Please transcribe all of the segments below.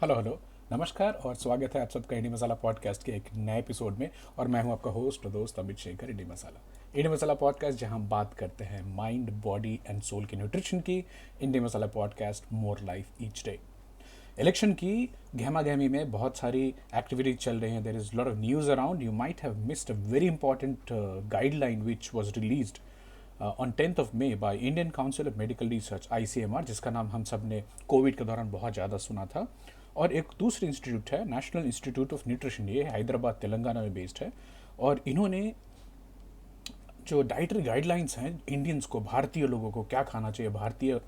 Hello hello. नमस्कार और स्वागत है आप सबका इंडी मसाला पॉडकास्ट के एक नए एपिसोड में। और मैं हूं आपका होस्ट और दोस्त अमित शेखर। इंडी मसाला पॉडकास्ट जहां हम बात करते हैं माइंड बॉडी एंड सोल के न्यूट्रिशन की। Indie masala podcast more life each day. Election की गहमा गहमी में बहुत सारी एक्टिविटीज चल रही हैं। There is lot of news around. You might have missed a very important guideline which was released on 10th of May by Indian Council of Medical Research ICMR, जिसका नाम हम सब ने कोविड के दौरान बहुत ज़्यादा सुना था। और एक दूसरी इंस्टीट्यूट है नेशनल इंस्टीट्यूट ऑफ न्यूट्रिशन, ये हैदराबाद तेलंगाना में बेस्ड है। और इन्होंने जो डाइटरी गाइडलाइंस हैं इंडियंस को, भारतीय लोगों को क्या खाना चाहिए, भारतीय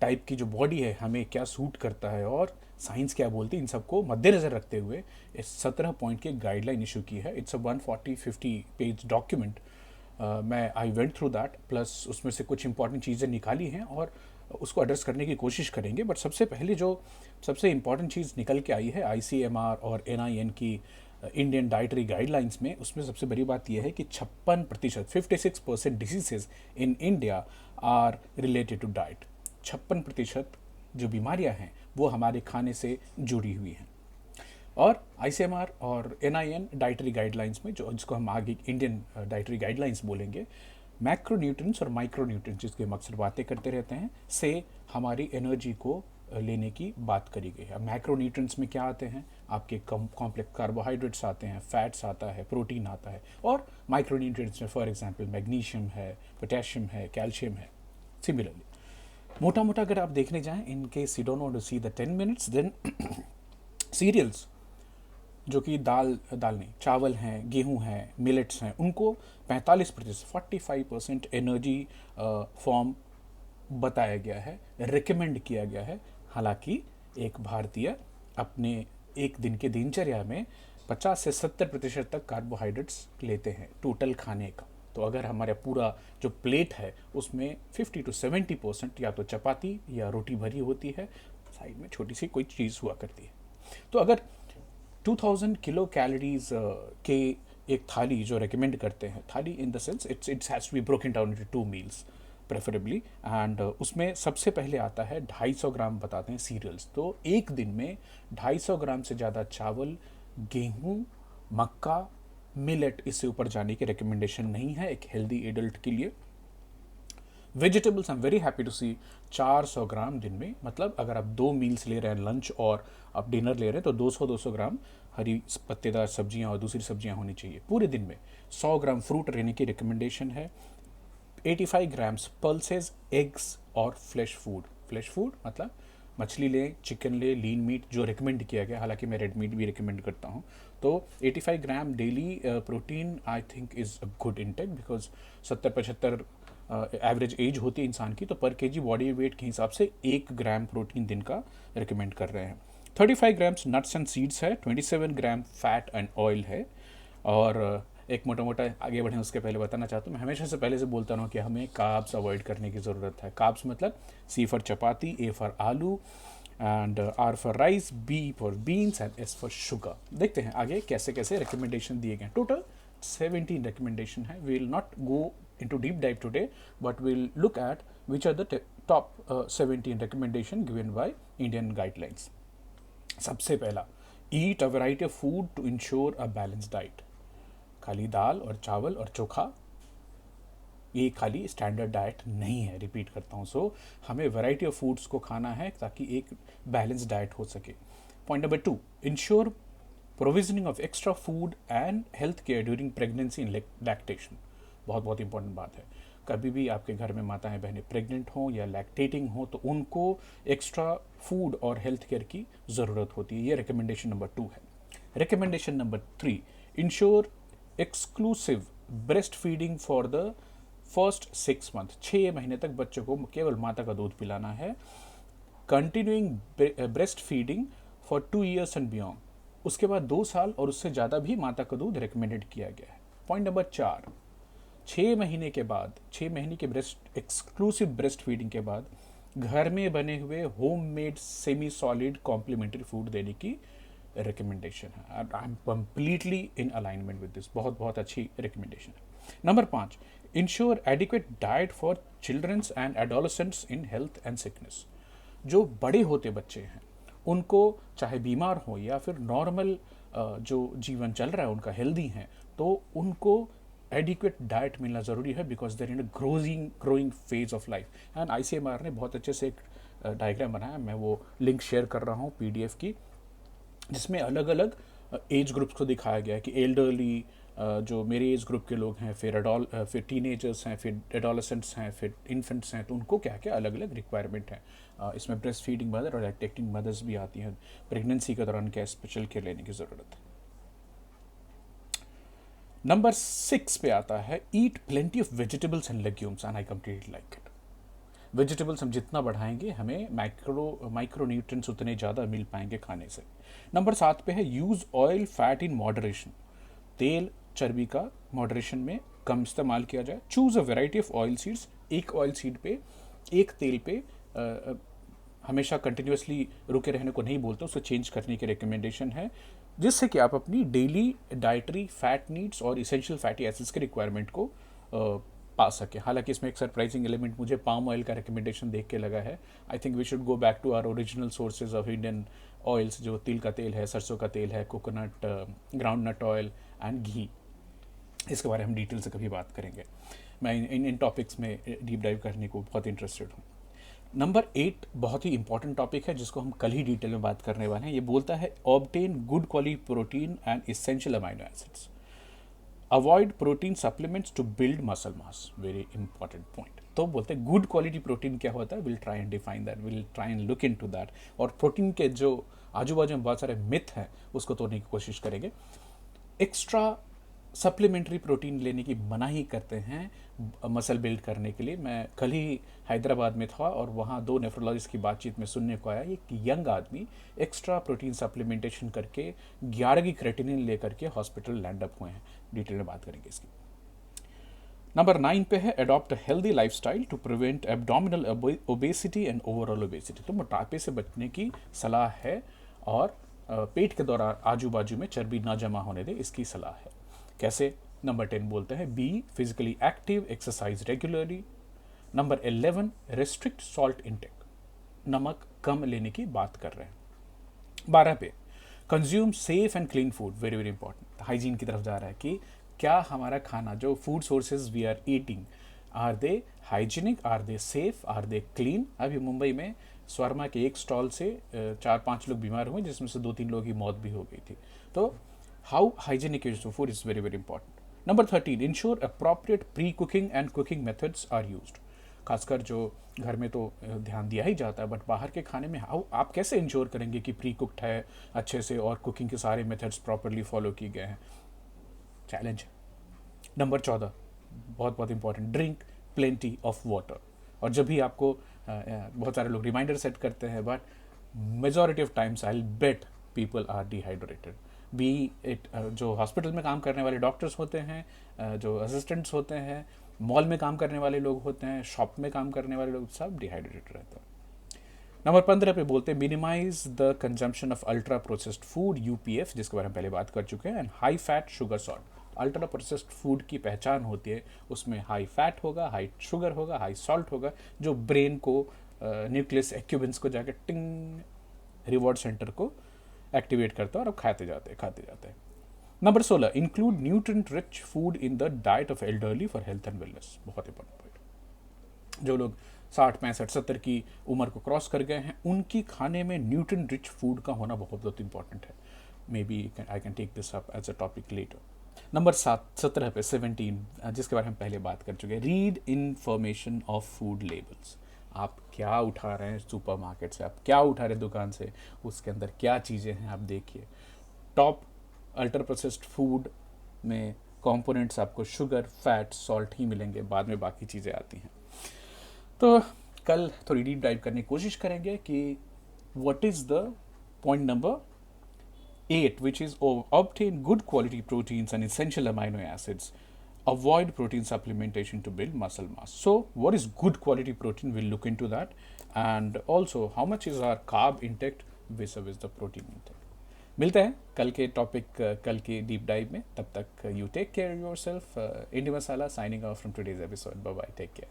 टाइप की जो बॉडी है हमें क्या सूट करता है और साइंस क्या बोलती है, इन सबको मद्देनज़र रखते हुए इस 17 पॉइंट की गाइडलाइन इशू की है। It's a 140-50 page document. मैं I went through that, plus उसमें से कुछ इंपॉर्टेंट चीज़ें निकाली हैं और उसको एड्रेस करने की कोशिश करेंगे। बट सबसे पहले जो सबसे इंपॉर्टेंट चीज़ निकल के आई है ICMR और NIN की इंडियन डाइटरी गाइडलाइंस में, उसमें सबसे बड़ी बात यह है कि 56%, 56% diseases in India are related to diet. 56% जो बीमारियां हैं वो हमारे खाने से जुड़ी हुई हैं। और ICMR और NIN डाइटरी गाइडलाइंस में, जो जिसको हम आगे इंडियन डाइटरी गाइडलाइंस बोलेंगे, मैक्रो न्यूट्रिएंट्स और माइक्रो न्यूट्रिएंट्स, जिसके हम अक्सर बातें करते रहते हैं, से हमारी एनर्जी को लेने की बात करी गई है। मैक्रो न्यूट्रिएंट्स में क्या आते हैं? आपके कॉम्प्लेक्स कार्बोहाइड्रेट्स आते हैं, फैट्स आता है, प्रोटीन आता है। और माइक्रो न्यूट्रिएंट्स में फॉर एग्जांपल मैग्नीशियम है, पोटेशियम है, कैल्शियम है। सिमिलरली मोटा मोटा अगर आप देखने जाएं, in case you don't want to see the 10 minutes, then cereals जो कि दाल दाल नहीं चावल हैं, गेहूं हैं, मिलेट्स हैं, उनको 45%, 45% एनर्जी फॉर्म बताया गया है, रिकमेंड किया गया है। हालांकि एक भारतीय अपने एक दिन के दिनचर्या में 50 से 70% तक कार्बोहाइड्रेट्स लेते हैं टोटल खाने का। तो अगर हमारा पूरा जो प्लेट है उसमें 50 to 70% या तो चपाती या रोटी भरी होती है, साइड में छोटी सी कोई चीज़ हुआ करती है। तो अगर 2000 किलो कैलोरीज के एक थाली जो रेकमेंड करते हैं, thali in the sense it's has to be broken down into 2 meals preferably, and उसमें सबसे पहले आता है 250 ग्राम बताते हैं सीरियल्स। तो एक दिन में 250 ग्राम से ज़्यादा चावल, गेहूं, मक्का, मिलेट, इससे ऊपर जाने की रिकमेंडेशन नहीं है एक हेल्दी एडल्ट के लिए। Vegetables I am very happy to see 400 gram दिन में, मतलब अगर आप 2 मील्स ले रहे हैं, लंच और आप डिनर ले रहे हैं, तो 200-200 ग्राम हरी पत्तेदार सब्जियां और दूसरी सब्जियां होनी चाहिए पूरे दिन में। 100 ग्राम फ्रूट रहने की रिकमेंडेशन है। 85 ग्राम्स पल्सेस, एग्स और फ्लैश फूड। फ्लैश फूड मतलब मछली लें, चिकन ले, लीन मीट जो रिकमेंड किया गया, हालांकि मैं रेड मीट भी रिकमेंड करता हूँ। तो 85 gram daily protein I think is a good intake, because 70-75 average age होती है इंसान की, तो पर केजी बॉडी वेट के हिसाब से 1 ग्राम प्रोटीन दिन का रिकमेंड कर रहे हैं। 35 ग्राम्स नट्स एंड सीड्स है, 27 ग्राम फैट एंड ऑयल है। और एक मोटा मोटा आगे बढ़ें उसके पहले बताना चाहता हूँ, मैं हमेशा से पहले से बोलता हूँ कि हमें कार्ब्स अवॉइड करने की ज़रूरत है। कार्ब्स मतलब C for chapati, A for aloo, and R for rice, B for beans and S for sugar. देखते हैं आगे कैसे कैसे रिकमेंडेशन दिए गए। टोटल 17 रिकमेंडेशन है। We will not go into deep dive today, but we'll look at which are the top 17 recommendation given by Indian guidelines. सबसे पहला, eat a variety of food to ensure a balanced diet. खाली दाल और चावल और चोखा ये खाली standard diet नहीं है, रिपीट करता हूँ। सो हमें वैरायटी ऑफ फूड्स को खाना है ताकि एक बैलेंस डाइट हो सके। Point number 2, ensure provisioning of extra food and health care during pregnancy and lactation. बहुत बहुत इंपॉर्टेंट बात है। कभी भी आपके घर में माताएं बहनें प्रेग्नेंट हों या लैक्टेटिंग हों तो उनको एक्स्ट्रा फूड और हेल्थ केयर की ज़रूरत होती है। ये रिकमेंडेशन नंबर 2 है। Recommendation number 3, ensure exclusive breast feeding for the first 6 month. 6 महीने तक बच्चों को केवल माता का दूध पिलाना है। Continuing breast feeding for 2 years and beyond, उसके बाद 2 साल और उससे ज़्यादा भी माता का दूध रिकमेंडेड किया गया है। पॉइंट नंबर 4, 6 महीने के बाद, 6 महीने के ब्रेस्ट एक्सक्लूसिव ब्रेस्ट फीडिंग के बाद घर में बने हुए home made semi solid complementary food देने की रिकमेंडेशन है। I am completely in alignment with this. बहुत बहुत अच्छी रिकमेंडेशन है। Number 5, ensure adequate diet for childrens and adolescents in health and sickness. जो बड़े होते बच्चे हैं उनको चाहे बीमार हो या फिर नॉर्मल जो जीवन चल रहा है उनका हेल्दी है, तो उनको एडिक्वेट डाइट मिलना ज़रूरी है, because there in growing phase of life. And ICMR ने बहुत अच्छे से एक डायग्राम बनाया, मैं वो लिंक शेयर कर रहा हूँ PDF की, जिसमें अलग अलग एज ग्रुप्स को दिखाया गया है कि एल्डरली, जो मेरे एज ग्रुप के लोग हैं, फिर टीनेजर्स हैं, फिर एडोलेसेंट्स हैं, फिर इन्फेंट्स हैं, तो उनको क्या क्या अलग अलग रिक्वायरमेंट है। इसमें ब्रेस्ट फीडिंग मदर और लैक्टेटिंग मदर्स भी आती हैं, प्रेगनेंसी के दौरान क्या स्पेशल केयर लेने की ज़रूरत है। नंबर 6 पे आता है eat plenty of vegetables and legumes, and I completely like it. Vegetables हम जितना बढ़ाएंगे हमें माइक्रो न्यूट्रिएंट्स उतने ज़्यादा मिल पाएंगे खाने से। नंबर 7 पे है use oil fat in moderation, तेल चर्बी का मॉडरेशन में कम इस्तेमाल किया जाए। Choose a variety of oil seeds, एक ऑयल सीड पे, एक तेल पे हमेशा कंटिन्यूसली रुके रहने को नहीं बोलते, उसको चेंज करने की रिकमेंडेशन है, जिससे कि आप अपनी डेली डाइटरी फैट नीड्स और इसेंशियल फैटी एसिड्स के रिक्वायरमेंट को पा सके। हालांकि इसमें एक सरप्राइजिंग एलिमेंट मुझे पाम ऑयल का रिकमेंडेशन देख के लगा है। I think we should go back to our original sources of Indian oils, जो तिल का तेल है, सरसों का तेल है, coconut, groundnut oil and ghee. इसके बारे में हम डिटेल से कभी बात करेंगे। मैं इन टॉपिक्स में डीप डाइव करने को बहुत इंटरेस्टेड हूँ। नंबर 8 बहुत ही इंपॉर्टेंट टॉपिक है, जिसको हम कल ही डिटेल में बात करने वाले हैं। ये बोलता है obtain good quality protein and essential amino acids, avoid protein supplements to build muscle mass. Very important point. तो बोलते हैं गुड क्वालिटी प्रोटीन क्या होता है, will try and define that, will try and look into that, और protein के जो आजू बाजू में बहुत सारे मिथ हैं उसको तोड़ने की कोशिश करेंगे। एक्स्ट्रा सप्लीमेंट्री प्रोटीन लेने की मनाही करते हैं मसल बिल्ड करने के लिए। मैं कल ही हैदराबाद में था और वहाँ 2 नेफ्रोलॉजिस्ट की बातचीत में सुनने को आया, एक यंग आदमी एक्स्ट्रा प्रोटीन सप्लीमेंटेशन करके 11 की क्रेटिनिन लेकर के हॉस्पिटल लैंड अप हुए हैं। डिटेल में बात करेंगे इसकी। नंबर 9 पे है adopt a healthy lifestyle to prevent abdominal obesity and overall obesity. तो मोटापे से बचने की सलाह है और पेट के दौरान आजू बाजू में चर्बी ना जमा होने दे, इसकी सलाह है। कैसे? नंबर 10 बोलते हैं be physically active, exercise regularly. Number 11 restrict salt intake, नमक कम लेने की बात कर रहे हैं। 12 पे consume safe and clean food, very very important, hygiene की तरफ जा रहा है कि क्या हमारा खाना, जो food sources we are eating, are they hygienic, are they safe, are they clean. अभी मुंबई में शर्मा के एक स्टॉल से 4-5 लोग बीमार हुए, जिसमें से 2-3 लोगों की मौत भी हो गई थी। तो how hygienic is the food is very very important. Number 13 ensure appropriate pre cooking and cooking methods are used. खासकर जो घर में तो ध्यान दिया ही जाता है, बट बाहर के खाने में हाउ आप कैसे इंश्योर करेंगे कि प्री कुक्ड है अच्छे से और कुकिंग के सारे मेथड्स प्रॉपरली फॉलो किए गए हैं? चैलेंज। नंबर 14 बहुत बहुत important, drink plenty of water. और जब भी आपको बहुत सारे लोग रिमाइंडर सेट करते हैं, but majority of times I bet people are dehydrated. Be it जो हॉस्पिटल में काम करने वाले डॉक्टर्स होते हैं, जो असिस्टेंट्स होते हैं, मॉल में काम करने वाले लोग होते हैं, शॉप में काम करने वाले लोग, सब डिहाइड्रेटेड रहते हैं। नंबर 15 पे बोलते हैं minimise the consumption of ultra processed food, UPF, जिसके बारे में पहले बात कर चुके हैं, and high fat sugar salt. Ultra processed food की पहचान होती है, उसमें हाई फैट होगा, हाई शुगर होगा, हाई सॉल्ट होगा, जो ब्रेन को, न्यूक्लियस एक्यूबेंस को जाकर टिंग रिवॉर्ड सेंटर को एक्टिवेट करता है और अब खाते जाते हैं। Number 16 include nutrient rich food in the diet of elderly for health and wellness. बहुत इंपॉर्टेंट पॉइंट। जो लोग 60, 65, 70 की उम्र को क्रॉस कर गए हैं, उनकी खाने में न्यूट्रिएंट रिच फूड का होना बहुत बहुत इंपॉर्टेंट है। Maybe I can take this up as a topic later. Number 17 पे 17, जिसके बारे में पहले बात कर चुके हैं, read information of food labels. आप क्या उठा रहे हैं सुपरमार्केट से, आप क्या उठा रहे हैं दुकान से, उसके अंदर क्या चीज़ें हैं आप देखिए। टॉप अल्ट्रा प्रोसेस्ड फूड में कंपोनेंट्स आपको शुगर, फैट, सॉल्ट ही मिलेंगे, बाद में बाकी चीज़ें आती हैं। तो कल थोड़ी डीप डाइव करने की कोशिश करेंगे कि what is the point number 8, which is obtain good quality proteins and essential amino acids. Avoid protein supplementation to build muscle mass. So, what is good quality protein? We'll look into that. And also, how much is our carb intake vis-a-vis the protein intake? मिलते हैं कल के topic, कल के deep dive में। तब तक you take care yourself. Indie masala signing off from today's episode. Bye bye, take care.